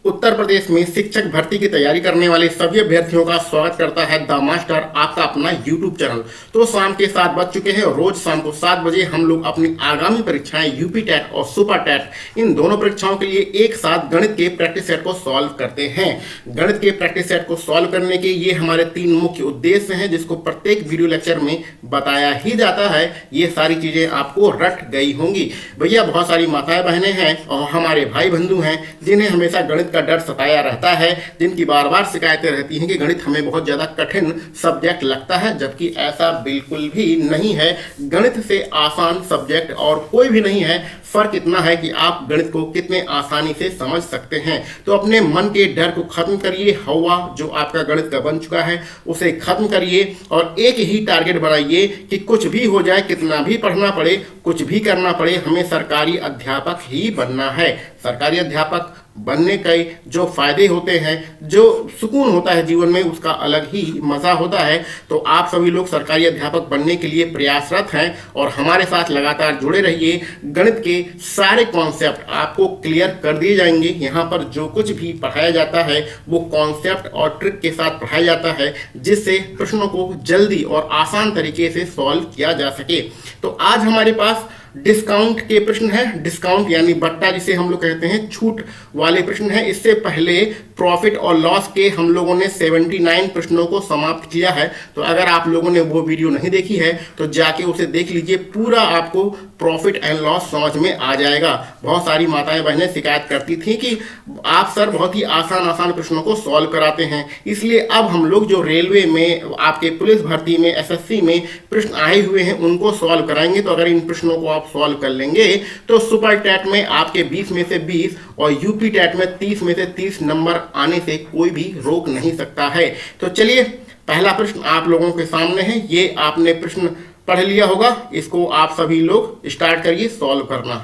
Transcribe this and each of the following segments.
उत्तर प्रदेश में शिक्षक भर्ती की तैयारी करने वाले सभी अभ्यर्थियों का स्वागत करता है द मास्टर, आपका अपना यूट्यूब चैनल। तो शाम के 7 बज चुके हैं और रोज शाम को 7 बजे हम लोग अपनी आगामी परीक्षाएं यूपी टेट और सुपर टेट इन दोनों परीक्षाओं के लिए एक साथ गणित के प्रैक्टिस सेट को सॉल्व करते हैं। गणित के प्रैक्टिस सेट को सॉल्व करने के ये हमारे 3 मुख्य उद्देश्य हैं, जिसको प्रत्येक वीडियो लेक्चर में बताया ही जाता है। ये सारी चीजें आपको रट गई होंगी। भैया बहुत सारी माताएं बहनें हैं और हमारे भाई बंधु हैं जिन्हें हमेशा गणित का डर सताया रहता है, जिनकी बार बार शिकायतें रहती हैं कि गणित हमें बहुत ज़्यादा कठिन सब्जेक्ट लगता है, जबकि ऐसा बिल्कुल भी नहीं है। गणित से आसान सब्जेक्ट और कोई भी नहीं है। फर्क इतना है कि आप गणित को कितने आसानी से समझ सकते हैं। तो अपने मन के डर को खत्म करिए। हवा जो आपका गणित का बन चुका है उसे खत्म करिए और एक ही टारगेट बनाइए कि कुछ भी हो जाए, कितना भी पढ़ना पड़े, कुछ भी करना पड़े, हमें सरकारी अध्यापक ही बनना है। सरकारी अध्यापक बनने के जो फायदे होते हैं, जो सुकून होता है जीवन में, उसका अलग ही मजा होता है। तो आप सभी लोग सरकारी अध्यापक बनने के लिए प्रयासरत हैं और हमारे साथ लगातार जुड़े रहिए। गणित के सारे कॉन्सेप्ट आपको क्लियर कर दिए जाएंगे। यहाँ पर जो कुछ भी पढ़ाया जाता है वो कॉन्सेप्ट और ट्रिक के साथ पढ़ाया जाता है, जिससे प्रश्नों को जल्दी और आसान तरीके से सॉल्व किया जा सके। तो आज हमारे पास डिस्काउंट के प्रश्न है। डिस्काउंट यानी बट्टा जिसे हम लोग कहते हैं, छूट वाले प्रश्न है। इससे पहले प्रॉफिट और लॉस के हम लोगों ने 79 प्रश्नों को समाप्त किया है। तो अगर आप लोगों ने वो वीडियो नहीं देखी है तो जाके उसे देख लीजिए, पूरा आपको प्रॉफिट एंड लॉस समझ में आ जाएगा। बहुत सारी माताएं बहनें शिकायत करती थी कि आप सर बहुत ही आसान प्रश्नों को सॉल्व कराते हैं, इसलिए अब हम लोग जो रेलवे में, आपके पुलिस भर्ती में, SSC में प्रश्न आए हुए हैं उनको सॉल्व कराएंगे। तो अगर इन प्रश्नों को आप सॉल्व कर लेंगे तो सुपर टेट में आपके 20 में से 20 और यूपी टेट में 30 में से 30 नंबर आने से कोई भी रोक नहीं सकता है। तो चलिए, पहला प्रश्न आप लोगों के सामने है। ये आपने प्रश्न पढ़ लिया होगा, इसको आप सभी लोग स्टार्ट करिए सॉल्व करना।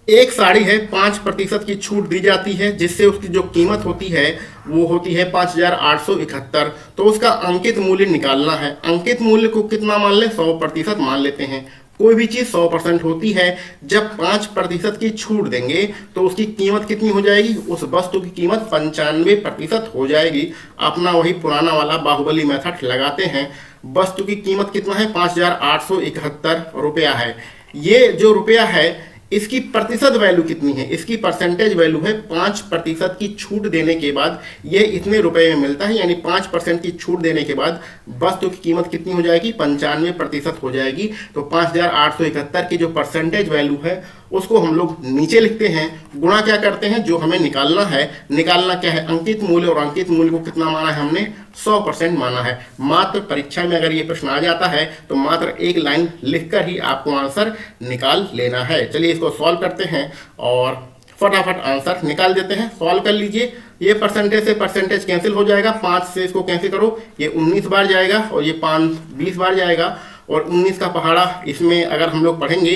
एक साड़ी है, 5% की छूट दी जाती है, जिससे उसकी जो कीमत होती है वो होती है 5871। तो उसका अंकित मूल्य निकालना है। अंकित मूल्य को कितना मान ले? 100% मान लेते हैं। कोई भी चीज 100% होती है, जब 5% की छूट देंगे तो उसकी कीमत कितनी हो जाएगी? उस वस्तु की कीमत 95% हो जाएगी। अपना वही पुराना वाला बाहुबली मेथड लगाते हैं। वस्तु की कीमत कितना है? 5871 रुपया है। ये जो रुपया है इसकी प्रतिशत वैल्यू कितनी है? इसकी परसेंटेज वैल्यू है 5% की छूट देने के बाद ये इतने रुपए में मिलता है। यानी 5% की छूट देने के बाद वस्तु की कीमत कितनी हो जाएगी? 95% हो जाएगी। तो 5871 की जो परसेंटेज वैल्यू है उसको हम लोग नीचे लिखते हैं। गुणा क्या करते हैं? जो हमें निकालना है, निकालना क्या है? अंकित मूल्य, और अंकित मूल्य को कितना माना है हमने? 100% माना है। मात्र परीक्षा में अगर ये प्रश्न आ जाता है तो मात्र एक लाइन लिखकर ही आपको आंसर निकाल लेना है। चलिए इसको सॉल्व करते हैं और फटाफट आंसर निकाल देते हैं। सॉल्व कर लीजिए। ये परसेंटेज से परसेंटेज कैंसिल हो जाएगा, 5 से इसको कैंसिल करो, ये 19 बार जाएगा और ये 5 20 बार जाएगा। और 19 का पहाड़ा इसमें अगर हम लोग पढ़ेंगे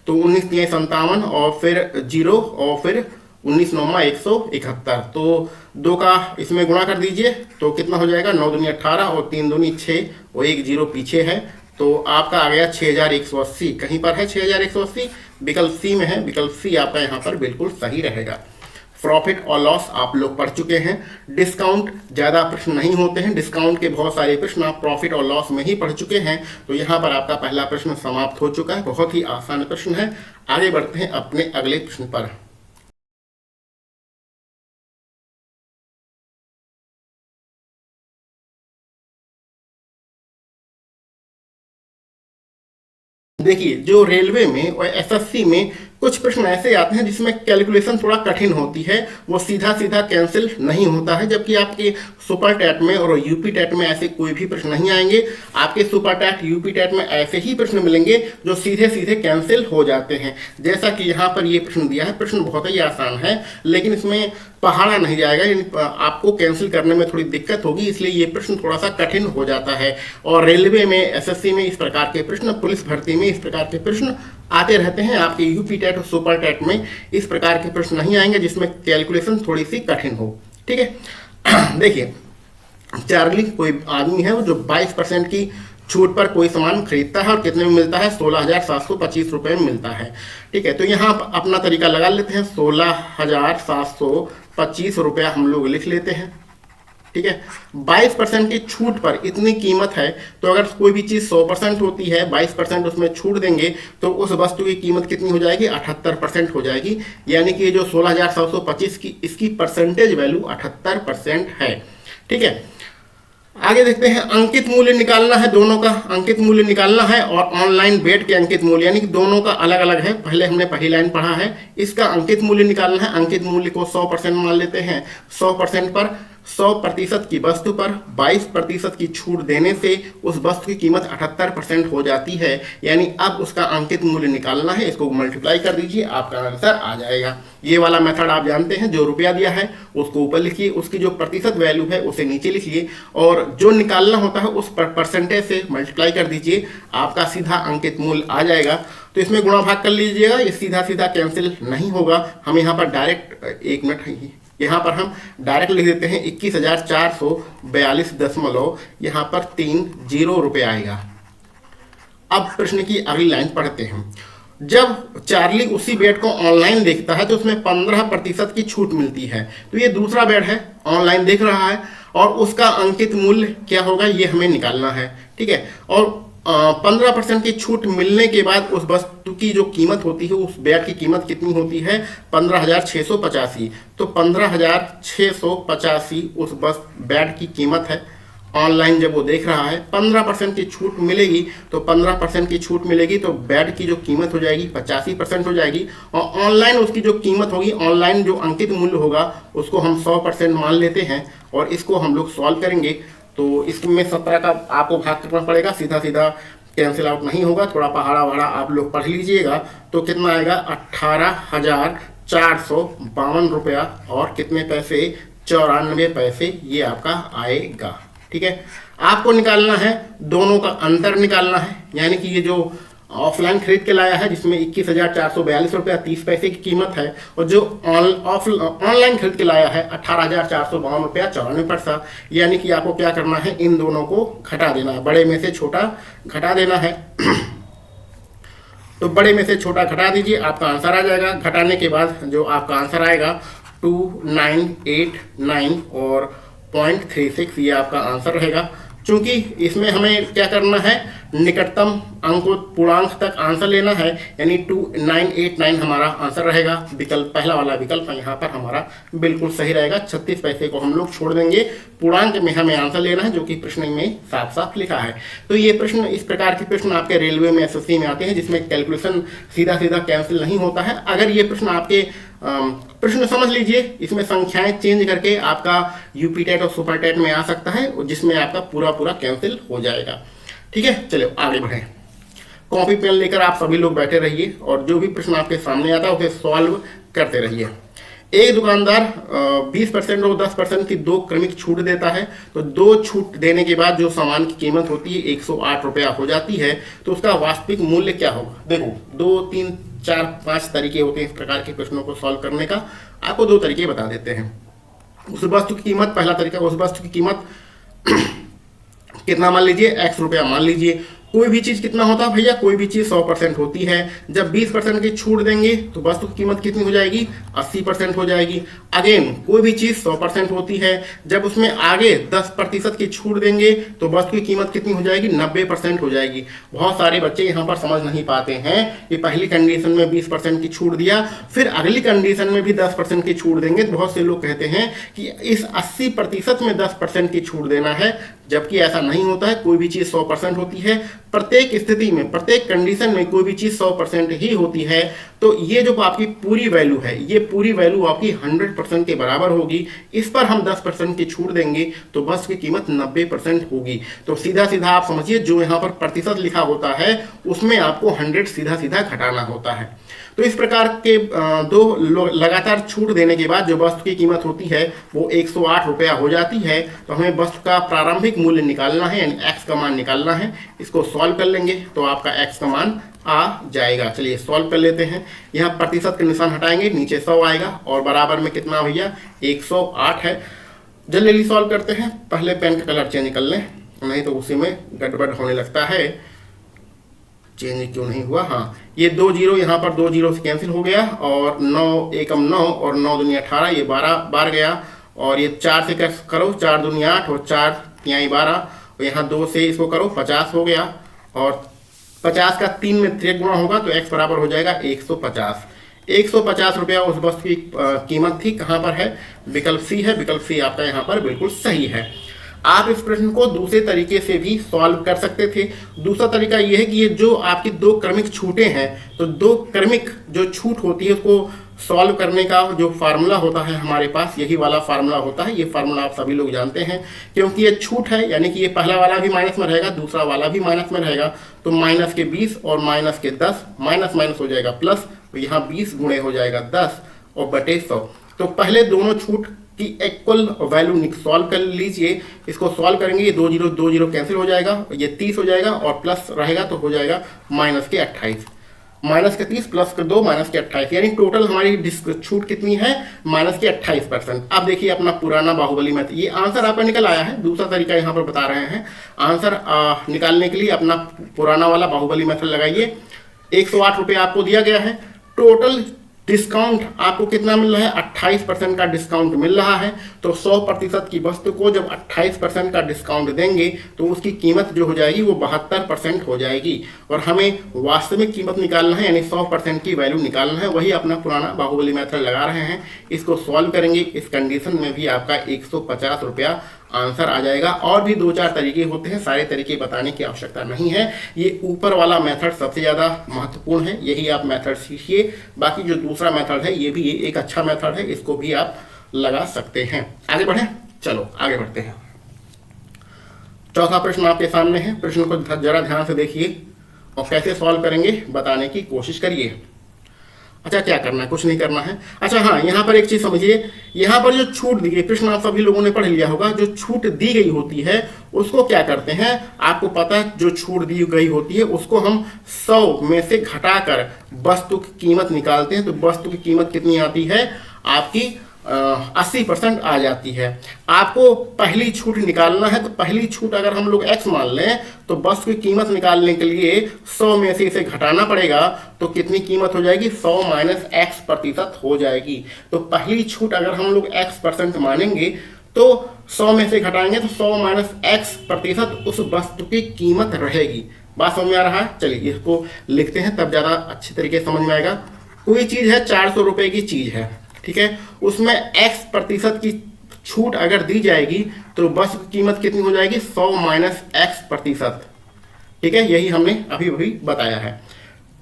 तो 19 3 57 और फिर 0 और फिर 19 9 171। तो 2 का इसमें गुणा कर दीजिए तो कितना हो जाएगा? 9 दूनी 18 और 3 दूनी 6 और 1 0 पीछे है। तो आपका आ गया 6180। कहीं पर है 6180? विकल्प सी में है। विकल्प सी आपका यहाँ पर बिल्कुल सही रहेगा। प्रॉफिट और लॉस आप लोग पढ़ चुके हैं। डिस्काउंट ज़्यादा प्रश्न नहीं होते हैं। डिस्काउंट के बहुत सारे प्रश्न आप प्रॉफिट और लॉस में ही पढ़ चुके हैं। तो यहाँ पर आपका पहला प्रश्न समाप्त हो चुका है। बहुत ही आसान प्रश्न है। आगे बढ़ते हैं अपने अगले प्रश्न पर। देखिए, जो रेलवे में और SSC में कुछ प्रश्न ऐसे आते हैं जिसमें कैलकुलेशन थोड़ा कठिन होती है, वो सीधा सीधा कैंसिल नहीं होता है। जबकि आपके सुपर टेट में और यूपी टेट में ऐसे कोई भी प्रश्न नहीं आएंगे। आपके सुपर टेट यूपी टेट में ऐसे ही प्रश्न मिलेंगे जो सीधे सीधे कैंसिल हो जाते हैं। जैसा कि यहाँ पर ये प्रश्न दिया है, प्रश्न बहुत ही आसान है लेकिन इसमें पहाड़ा नहीं जाएगा, यानी आपको कैंसिल करने में थोड़ी दिक्कत होगी, इसलिए ये प्रश्न थोड़ा सा कठिन हो जाता है। और रेलवे में, SSC में इस प्रकार के प्रश्न, पुलिस भर्ती में इस प्रकार के प्रश्न आते रहते हैं। आपके यूपी टेट और सुपर टेट में इस प्रकार के प्रश्न नहीं आएंगे जिसमें कैलकुलेशन थोड़ी सी कठिन हो। ठीक है। देखिए, चार्ली कोई आदमी है वो जो 22% की छूट पर कोई सामान खरीदता है और कितने में मिलता है, 16,725 रुपये में मिलता है। ठीक है, तो यहाँ अपना तरीका लगा लेते हैं, 16,725 रुपया हम लोग लिख लेते हैं। ठीक है, 22% की छूट पर इतनी कीमत है, तो अगर कोई भी चीज़ 100% होती है, 22% उसमें छूट देंगे तो उस वस्तु की कीमत कितनी हो जाएगी, 78% हो जाएगी। यानी कि ये जो 16,725 की इसकी परसेंटेज वैल्यू 78% है। ठीक है, आगे देखते हैं, अंकित मूल्य निकालना है, दोनों का अंकित मूल्य निकालना है और ऑनलाइन बेट के अंकित मूल्य, यानी कि दोनों का अलग अलग है। पहले हमने पहली लाइन पढ़ा है, इसका अंकित मूल्य निकालना है। अंकित मूल्य को 100% मान लेते हैं। 100% पर 100% की वस्तु पर 22% की छूट देने से उस वस्तु की कीमत 78% हो जाती है। यानी अब उसका अंकित मूल्य निकालना है, इसको मल्टीप्लाई कर दीजिए, आपका आंसर आ जाएगा। ये वाला मेथड आप जानते हैं, जो रुपया दिया है उसको ऊपर लिखिए, उसकी जो प्रतिशत वैल्यू है उसे नीचे लिखिए और जो निकालना होता है उस परसेंटेज से मल्टीप्लाई कर दीजिए, आपका सीधा अंकित मूल्य आ जाएगा। तो इसमें गुणा भाग कर लीजिएगा, ये सीधा सीधा कैंसिल नहीं होगा। हम यहाँ पर डायरेक्ट, एक मिनट, यहाँ पर हम डायरेक्ट लिख देते हैं 21,442 यहाँ पर 30 रुपये आएगा। अब प्रश्न की अगली लाइन पढ़ते हैं। जब चार्ली उसी बेड को ऑनलाइन देखता है तो उसमें 15% की छूट मिलती है। तो ये दूसरा बेड है, ऑनलाइन देख रहा है और उसका अंकित मूल्य क्या होगा, ये हमें निकालना है। ठीक है, और 15% की छूट मिलने के बाद उस वस्तु की जो कीमत होती है, उस बेड की कीमत कितनी होती है, 15,685। तो 15,685 उस बेड की कीमत है। ऑनलाइन जब वो देख रहा है, 15% की छूट मिलेगी, तो 15% की छूट मिलेगी तो बेड की जो कीमत हो जाएगी 85% हो जाएगी। और ऑनलाइन उसकी जो कीमत होगी, ऑनलाइन जो अंकित मूल्य होगा उसको हम 100% मान लेते हैं और इसको हम लोग सॉल्व करेंगे। तो इसमें 17 का आपको भाग करना पड़ेगा, सीधा सीधा कैंसिल आउट नहीं होगा, थोड़ा पहाड़ा वहाड़ा आप लोग पढ़ लीजिएगा। तो कितना आएगा, 18,452 रुपया और कितने पैसे, 94 पैसे, ये आपका आएगा। ठीक है, आपको निकालना है, दोनों का अंतर निकालना है। यानी कि ये जो ऑफलाइन खरीद के लाया है जिसमें 21,442 रुपया 30 पैसे की कीमत है, और जो ऑनलाइन खरीद के लाया है 18,452 रुपया 94 पैसा। यानी कि आपको क्या करना है, इन दोनों को घटा देना है, बड़े में से छोटा घटा देना है। तो बड़े में से छोटा घटा दीजिए, आपका आंसर आ जाएगा। घटाने के बाद जो आपका आंसर आएगा 2989 और 0.36, ये आपका आंसर रहेगा। चूंकि इसमें हमें क्या करना है, निकटतम अंक पूर्णांक तक आंसर लेना है, यानी 2989 हमारा आंसर रहेगा। विकल्प, पहला वाला विकल्प यहाँ पर हमारा बिल्कुल सही रहेगा। 36 पैसे को हम लोग छोड़ देंगे, पूर्णांक में हमें आंसर लेना है, जो कि प्रश्न में साफ साफ लिखा है। तो ये प्रश्न, इस प्रकार के प्रश्न आपके रेलवे में, एसएससी में आते हैं, जिसमें कैलकुलेशन सीधा सीधा कैंसिल नहीं होता है। अगर ये प्रश्न आपके प्रश्न समझ लीजिए, इसमें संख्याएं चेंज करके आपका यूपी टेट और सुपर टेट में आ सकता है, जिसमें आपका पूरा कैंसिल हो जाएगा। ठीक है, चलो आगे बढ़े। कॉपी पेन लेकर आप सभी लोग बैठे रहिए और जो भी प्रश्न आपके सामने आता है उसे सॉल्व करते रहिए। एक दुकानदार 20% और 10% की 2 क्रमिक छूट देता है। तो 2 छूट देने के बाद जो सामान की कीमत होती है 108 रुपया हो जाती है। तो उसका वास्तविक मूल्य क्या होगा। देखो 2, 3, 4, 5 तरीके होते हैं इस प्रकार के प्रश्नों को सॉल्व करने का। आपको 2 तरीके बता देते हैं। उस वस्तु की कीमत, पहला तरीका, उस वस्तु की कीमत कितना मान लीजिए, x रुपया मान लीजिए। कोई भी चीज कितना होता है भैया, कोई भी चीज 100% होती है। जब 20% की छूट देंगे तो वस्तु की कीमत कितनी हो जाएगी, 80% हो जाएगी। अगेन कोई भी चीज 100% होती है, जब उसमें आगे 10% की छूट देंगे तो वस्तु की कीमत कितनी हो जाएगी, 90% हो जाएगी। बहुत सारे बच्चे यहाँ पर समझ नहीं पाते हैं कि पहली कंडीशन में 20% की छूट दिया, फिर अगली कंडीशन में भी 10% की छूट देंगे। तो बहुत से लोग कहते हैं कि इस 80% में 10% की छूट देना है, जबकि ऐसा नहीं होता है। कोई भी चीज 100% होती है, प्रत्येक स्थिति में, प्रत्येक कंडीशन में कोई भी चीज 100% ही होती है। तो ये जो आपकी पूरी वैल्यू है, ये पूरी वैल्यू आपकी 100% के बराबर होगी। इस पर हम 10% की छूट देंगे तो बस की कीमत 90% होगी। तो सीधा सीधा आप समझिए, जो यहाँ पर प्रतिशत लिखा होता है उसमें आपको 100 सीधा सीधा घटाना होता है। तो इस प्रकार के 2 लगातार छूट देने के बाद जो वस्तु की कीमत होती है वो 108 रुपया हो जाती है। तो हमें वस्तु का प्रारंभिक मूल्य निकालना है, यानी x का मान निकालना है। इसको सॉल्व कर लेंगे तो आपका x का मान आ जाएगा। चलिए सॉल्व कर लेते हैं। यहाँ प्रतिशत का निशान हटाएंगे, नीचे 100 आएगा और बराबर में कितना भैया, 108 है। जल्दी सॉल्व करते हैं। पहले पेन का कलर चेंज कर लें नहीं तो उसी में गड़बड़ होने लगता है। चेंज क्यों नहीं हुआ? हाँ, ये 2 जीरो यहाँ पर 2 जीरो से कैंसिल हो गया, और 9 एकम 9 और 9 दूनी 18, ये 12 बार गया, और ये 4 से करो, 4 दूनी 8 और 4 तिहाई 12, और यहाँ 2 से इसको करो, 50 हो गया, और 50 का 3 में तिरक गुणा होगा तो x बराबर हो जाएगा 150। 150 रुपया उस वस्तु की कीमत थी। कहाँ पर है? विकल्प सी है। विकल्प सी आपका यहाँ पर बिल्कुल सही है। आप इस प्रश्न को दूसरे तरीके से भी सॉल्व कर सकते थे। दूसरा तरीका यह है कि ये जो आपकी दो क्रमिक छूटें हैं, तो दो क्रमिक जो छूट होती है उसको सॉल्व करने का जो फार्मूला होता है हमारे पास, यही वाला फार्मूला होता है। ये फार्मूला आप सभी लोग जानते हैं, क्योंकि ये छूट है, यानी कि ये पहला वाला भी माइनस में रहेगा, दूसरा वाला भी माइनस में रहेगा, तो माइनस के 20 और माइनस के 10, माइनस माइनस हो जाएगा प्लस, तो यहाँ 20 गुणे हो जाएगा 10 और बटे 100। तो पहले दोनों छूट की इक्वल वैल्यू सॉल्व कर लीजिए। इसको सॉल्व करेंगे, ये 2 जीरो कैंसिल हो जाएगा, ये 30 हो जाएगा, और प्लस रहेगा तो हो जाएगा माइनस के 28। माइनस के 30 प्लस के 2 माइनस के 28, यानी टोटल हमारी छूट कितनी है? माइनस के 28%। अब देखिए अपना पुराना बाहुबली मेथड, ये आंसर आपका निकल आया है। दूसरा तरीका यहाँ पर बता रहे हैं। आंसर निकालने के लिए अपना पुराना वाला बाहुबली मेथड लगाइए। 108 रुपये आपको दिया गया है। टोटल डिस्काउंट आपको कितना मिल रहा है? 28% का डिस्काउंट मिल रहा है। तो 100% की वस्तु को जब 28% का डिस्काउंट देंगे तो उसकी कीमत जो हो जाएगी वो 72% हो जाएगी, और हमें वास्तविक कीमत निकालना है, यानी 100% की वैल्यू निकालना है। वही अपना पुराना बाहुबली मेथड लगा रहे हैं। इसको सॉल्व करेंगे, इस कंडीशन में भी आपका 150 रुपया आंसर आ जाएगा। और भी 2-4 तरीके होते हैं, सारे तरीके बताने की आवश्यकता नहीं है। ये ऊपर वाला मेथड सबसे ज़्यादा महत्वपूर्ण है, यही आप मेथड सीखिए। बाकी जो दूसरा मेथड है ये भी एक अच्छा मेथड है, इसको भी आप लगा सकते हैं। आगे बढ़ें, चलो आगे बढ़ते हैं। चौथा प्रश्न आपके सामने है। प्रश्न को जरा ध्यान से देखिए और कैसे सॉल्व करेंगे बताने की कोशिश करिए। अच्छा, क्या करना है? कुछ नहीं करना है। अच्छा हाँ, यहाँ पर एक चीज समझिए, यहाँ पर जो छूट दी गई, प्रश्न आप सभी लोगों ने पढ़ लिया होगा, जो छूट दी गई होती है उसको क्या करते हैं आपको पता है। जो छूट दी गई होती है उसको हम 100 में से घटाकर वस्तु की कीमत निकालते हैं। तो वस्तु की कीमत कितनी आती है? आपकी 80% आ जाती है। आपको पहली छूट निकालना है, तो पहली छूट अगर हम लोग x मान लें तो वस्तु की कीमत निकालने के लिए 100 में से इसे घटाना पड़ेगा। तो कितनी कीमत हो जाएगी? 100 माइनस x% हो जाएगी। तो पहली छूट अगर हम लोग x% मानेंगे तो 100 में से घटाएंगे तो 100 माइनस x% उस वस्तु की कीमत रहेगी। बात समझ में आ रहा है? चलिए इसको लिखते हैं, तब ज़्यादा अच्छी तरीके से समझ में आएगा। कोई चीज़ है 400 रुपये की चीज़ है, ठीक है, उसमें x% की छूट अगर दी जाएगी तो वस्तु की कीमत कितनी हो जाएगी? 100 माइनस x%, ठीक है, यही हमने अभी अभी बताया है।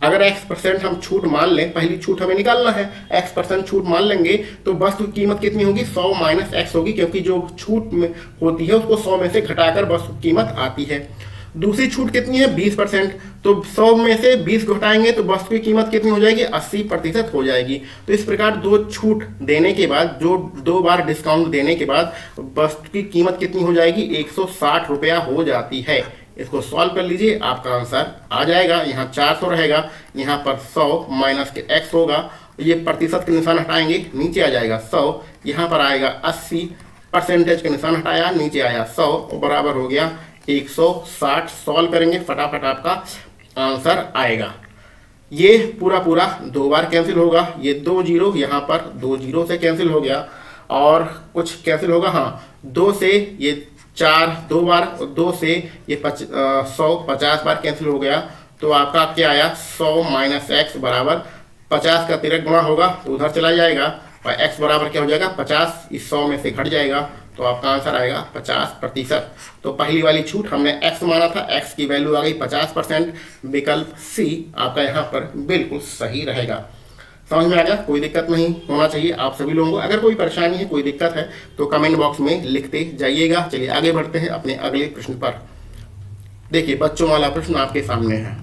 अगर x% हम छूट मान लें, पहली छूट हमें निकालना है, x% छूट मान लेंगे तो वस्तु की कीमत कितनी होगी? 100 माइनस x होगी, क्योंकि जो छूट में होती है उसको 100 में से घटाकर वस्तु की कीमत आती है। दूसरी छूट कितनी है? 20%। तो 100 में से 20 घटाएंगे तो वस्तु की कीमत कितनी हो जाएगी? 80% हो जाएगी। तो इस प्रकार दो छूट देने के बाद, जो 2 बार डिस्काउंट देने के बाद वस्तु की कीमत कितनी हो जाएगी? 160 रुपया हो जाती है। इसको सॉल्व कर लीजिए, आपका आंसर आ जाएगा। यहाँ 400 रहेगा, यहाँ पर 100 माइनस के x होगा, ये प्रतिशत के निशान हटाएंगे, नीचे आ जाएगा 100, यहाँ पर आएगा 80, परसेंटेज का निशान हटाया, नीचे आया 100, बराबर हो गया 160। सॉल्व करेंगे, फटाफट आपका आंसर आएगा। ये पूरा 2 बार कैंसिल होगा, ये 2 जीरो यहाँ पर 2 जीरो से कैंसिल हो गया, और कुछ कैंसिल होगा, हाँ 2 से ये 4 2 बार, 2 से ये 100 50 बार कैंसिल हो गया। तो आपका क्या आया? 100 माइनस x बराबर 50 का तिरक गुणा होगा तो उधर चला जाएगा, और x बराबर क्या हो जाएगा? 50, इस 100 में से घट जाएगा, तो आपका आंसर आएगा 50%। तो पहली वाली छूट हमने x माना था, x की वैल्यू आ गई 50%। विकल्प सी आपका यहाँ पर बिल्कुल सही रहेगा। समझ में आ गया? कोई दिक्कत नहीं होना चाहिए आप सभी लोगों को। अगर कोई परेशानी है, कोई दिक्कत है तो कमेंट बॉक्स में लिखते जाइएगा। चलिए आगे बढ़ते हैं अपने अगले प्रश्न पर। देखिए बच्चों वाला प्रश्न आपके सामने है।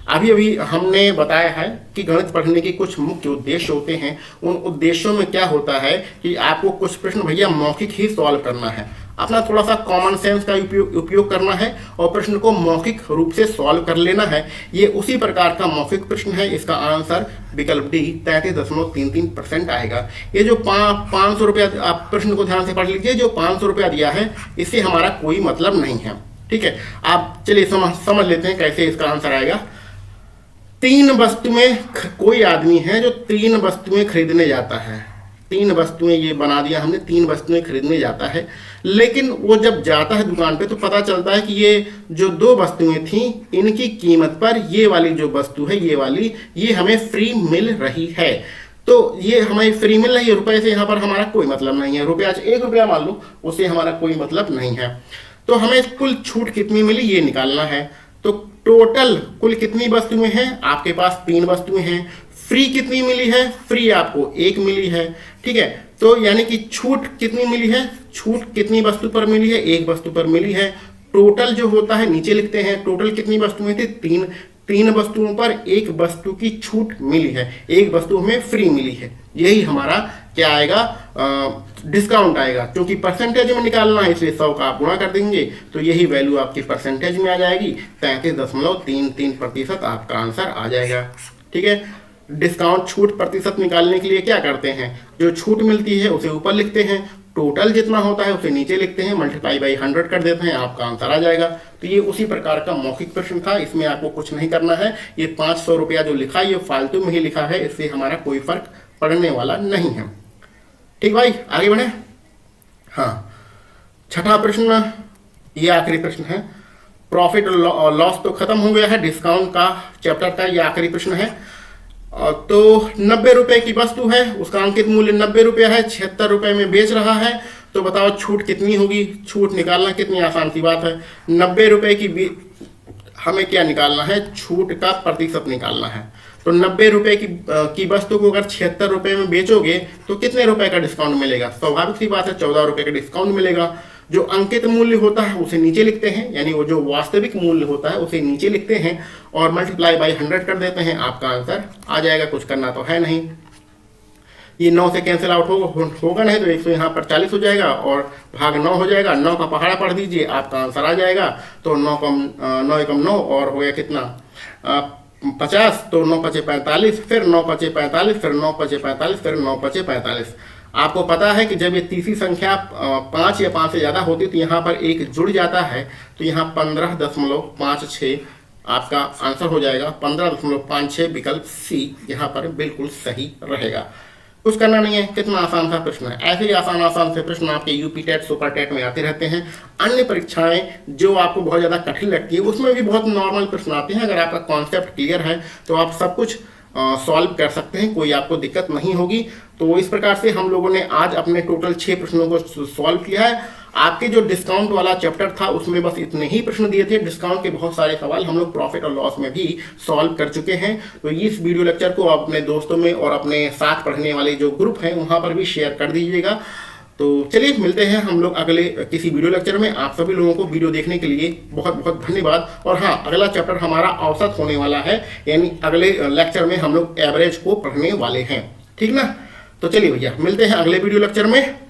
अभी अभी हमने बताया है कि गणित पढ़ने के कुछ मुख्य उद्देश्य होते हैं। उन उद्देश्यों में क्या होता है कि आपको कुछ प्रश्न भैया मौखिक ही सॉल्व करना है, अपना थोड़ा सा कॉमन सेंस का उपयोग करना है और प्रश्न को मौखिक रूप से सॉल्व कर लेना है। ये उसी प्रकार का मौखिक प्रश्न है। इसका आंसर विकल्प डी 33.33% आएगा। ये जो 500 रुपया, आप प्रश्न को ध्यान से पढ़ लीजिए, जो 500 रुपया दिया है इससे हमारा कोई मतलब नहीं है। ठीक है, आप चलिए समझ लेते हैं कैसे इसका आंसर आएगा। तीन वस्तुएं, कोई आदमी है जो 3 वस्तुएं खरीदने जाता है। 3 वस्तुएं, ये बना दिया हमने, 3 वस्तुएं खरीदने जाता है, लेकिन वो जब जाता है दुकान पे तो पता चलता है कि ये जो 2 वस्तुएं थी इनकी कीमत पर ये वाली जो वस्तु है, ये वाली, ये हमें फ्री मिल रही है। तो ये हमें फ्री मिल रही है, रुपए से यहाँ पर हमारा कोई मतलब नहीं है। रुपया 1 रुपया मान लो, उससे हमारा कोई मतलब नहीं है। तो हमें कुल छूट कितनी मिली ये निकालना है। तो टोटल कुल कितनी वस्तुएं हैं, आपके पास 3 वस्तुएं हैं। फ्री कितनी मिली है, फ्री आपको 1 मिली है। ठीक है, तो यानी कि छूट कितनी मिली है, छूट कितनी वस्तु पर मिली है, 1 वस्तु पर मिली है। टोटल जो होता है नीचे लिखते हैं, टोटल कितनी वस्तुएं थी, 3 वस्तुओं पर 1 वस्तु की छूट मिली है, 1 वस्तु हमें फ्री मिली है। यही हमारा क्या आएगा, डिस्काउंट आएगा। क्योंकि परसेंटेज में निकालना है इसलिए 100 का आप गुणा कर देंगे तो यही वैल्यू आपकी परसेंटेज में आ जाएगी, 33.33% आपका आंसर आ जाएगा। ठीक है, डिस्काउंट छूट प्रतिशत निकालने के लिए क्या करते हैं, जो छूट मिलती है उसे ऊपर लिखते हैं, टोटल जितना होता है उसे नीचे लिखते हैं, मल्टीप्लाई बाई 100 कर देते हैं, आपका आंसर आ जाएगा। तो ये उसी प्रकार का मौखिक प्रश्न था, इसमें आपको कुछ नहीं करना है। ये 500 रुपया जो लिखा है ये फालतू में ही लिखा है, इससे हमारा कोई फर्क पड़ने वाला नहीं है। ठीक भाई, आगे बढ़े। हाँ, छठा प्रश्न, ये आखिरी प्रश्न है। प्रॉफिट और लॉस तो खत्म हो गया है, डिस्काउंट का चैप्टर का ये आखिरी प्रश्न है। तो 90 रुपए की वस्तु है, उसका अंकित मूल्य 90 रुपया है, 76 रुपए में बेच रहा है। तो बताओ छूट कितनी होगी, छूट निकालना कितनी आसान सी बात है। 90 रुपए की हमें क्या निकालना है, छूट का प्रतिशत निकालना है। तो 90 रुपए की वस्तु को अगर 76 रुपए में बेचोगे तो कितने रुपए का डिस्काउंट मिलेगा, स्वाभाविक सी बात है 14 रुपए का डिस्काउंट मिलेगा। जो अंकित मूल्य होता है उसे नीचे लिखते हैं, यानी वो जो वास्तविक मूल्य होता है उसे नीचे लिखते हैं और मल्टीप्लाई बाई 100 कर देते हैं, आपका आंसर आ जाएगा। कुछ करना तो है नहीं, ये 9 से कैंसिल आउट होगा नहीं तो 100 यहाँ पर 40 हो जाएगा और भाग 9 हो जाएगा। 9 का पहाड़ा पढ़ दीजिए, आपका आंसर आ जाएगा। तो 9 एकम 9 और हो गया कितना 50, तो 9 पचे 45, फिर 9 पचे 45, फिर 9 पचे 45, फिर 9 पचे 45। आपको पता है कि जब ये तीसरी संख्या 5 या 5 से ज़्यादा होती तो यहाँ पर 1 जुड़ जाता है, तो यहाँ 15.56 आपका आंसर हो जाएगा। 15.56 विकल्प सी यहाँ पर बिल्कुल सही रहेगा। कुछ करना नहीं है, कितना आसान सा प्रश्न है। ऐसे ही आसान से प्रश्न आपके यूपी टेट, सुपर टेट में आते रहते हैं। अन्य परीक्षाएं जो आपको बहुत ज़्यादा कठिन लगती है उसमें भी बहुत नॉर्मल प्रश्न आते हैं। अगर आपका कॉन्सेप्ट क्लियर है तो आप सब कुछ सॉल्व कर सकते हैं, कोई आपको दिक्कत नहीं होगी। तो इस प्रकार से हम लोगों ने आज अपने टोटल 6 प्रश्नों को सॉल्व किया है। आपके जो डिस्काउंट वाला चैप्टर था उसमें बस इतने ही प्रश्न दिए थे। डिस्काउंट के बहुत सारे सवाल हम लोग प्रॉफिट और लॉस में भी सॉल्व कर चुके हैं। तो इस वीडियो लेक्चर को आप अपने दोस्तों में और अपने साथ पढ़ने वाले जो ग्रुप हैं वहाँ पर भी शेयर कर दीजिएगा। तो चलिए मिलते हैं हम लोग अगले किसी वीडियो लेक्चर में। आप सभी लोगों को वीडियो देखने के लिए बहुत बहुत धन्यवाद। और हाँ, अगला चैप्टर हमारा औसत होने वाला है, यानी अगले लेक्चर में हम लोग एवरेज को पढ़ने वाले हैं। ठीक ना, तो चलिए भैया मिलते हैं अगले वीडियो लेक्चर में।